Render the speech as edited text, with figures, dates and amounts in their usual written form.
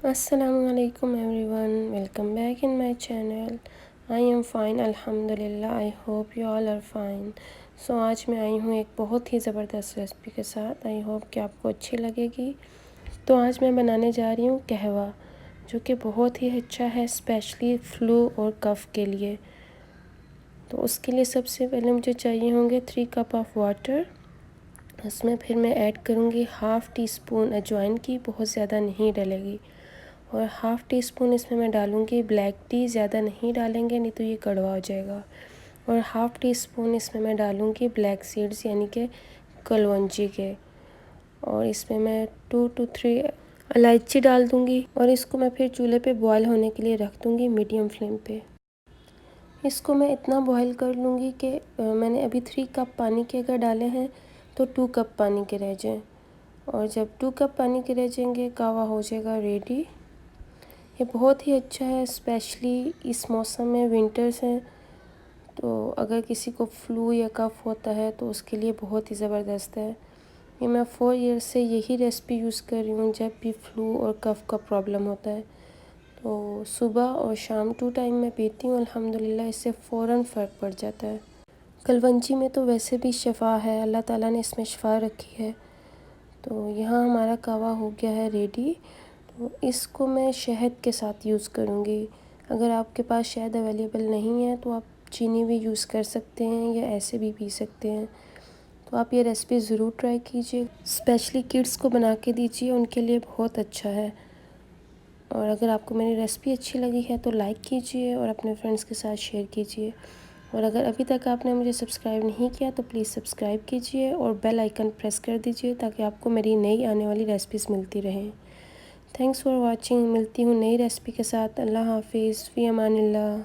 Assalamualaikum everyone, welcome back in my channel. I am fine अल्हम्दुलिल्लाह. I hope you all are fine. So आज मैं आई हूँ एक बहुत ही ज़बरदस्त रेसिपी के साथ. आई होप कि आपको अच्छी लगेगी. तो आज मैं बनाने जा रही हूँ कहवा, जो कि बहुत ही अच्छा है स्पेशली फ्लू और कफ़ के लिए. तो उसके लिए सबसे पहले मुझे चाहिए होंगे 3 कप ऑफ वाटर. उसमें फिर मैं ऐड करूँगी हाफ़ टी स्पून अजवाइन की, बहुत ज़्यादा नहीं डलेगी. और हाफ़ टी स्पून इसमें मैं डालूँगी ब्लैक टी, ज़्यादा नहीं डालेंगे नहीं तो ये कड़वा हो जाएगा. और हाफ़ टी स्पून इसमें मैं डालूँगी ब्लैक सीड्स यानी कि कलौंजी के. और इसमें मैं 2 to 3 इलायची डाल दूँगी. और इसको मैं फिर चूल्हे पे बॉयल होने के लिए रख दूँगी मीडियम फ्लेम पे. इसको मैं इतना बॉयल कर लूँगी कि मैंने अभी 3 कप पानी के अगर डाले हैं तो 2 कप पानी के रह जाएँ. और जब 2 कप पानी के रह जाएंगे कहवा हो जाएगा रेडी. ये बहुत ही अच्छा है स्पेशली इस मौसम में, विंटर्स हैं तो अगर किसी को फ्लू या कफ़ होता है तो उसके लिए बहुत ही ज़बरदस्त है. ये मैं 4 ईयर्स से यही रेसिपी यूज़ कर रही हूँ जब भी फ्लू और कफ़ का प्रॉब्लम होता है. तो सुबह और शाम 2 टाइम मैं पीती हूँ. अल्हम्दुलिल्लाह इससे फ़ौरन फ़र्क पड़ जाता है. कलवंजी में तो वैसे भी शिफ़ा है, अल्लाह ताला ने इसमें शिफ़ा रखी है. तो यहाँ हमारा कहवा हो गया है रेडी. तो इसको मैं शहद के साथ यूज़ करूँगी. अगर आपके पास शहद अवेलेबल नहीं है तो आप चीनी भी यूज़ कर सकते हैं या ऐसे भी पी सकते हैं. तो आप ये रेसिपी ज़रूर ट्राई कीजिए. स्पेशली किड्स को बना के दीजिए, उनके लिए बहुत अच्छा है. और अगर आपको मेरी रेसिपी अच्छी लगी है तो लाइक कीजिए और अपने फ्रेंड्स के साथ शेयर कीजिए. और अगर अभी तक आपने मुझे सब्सक्राइब नहीं किया तो प्लीज़ सब्सक्राइब कीजिए और बेल आइकन प्रेस कर दीजिए ताकि आपको मेरी नई आने वाली रेसिपीज़ मिलती रहें. Thanks for watching. मिलती हूँ नई रेसिपी के साथ. अल्लाह हाफिज़. फ़ी अमानिल्लाह.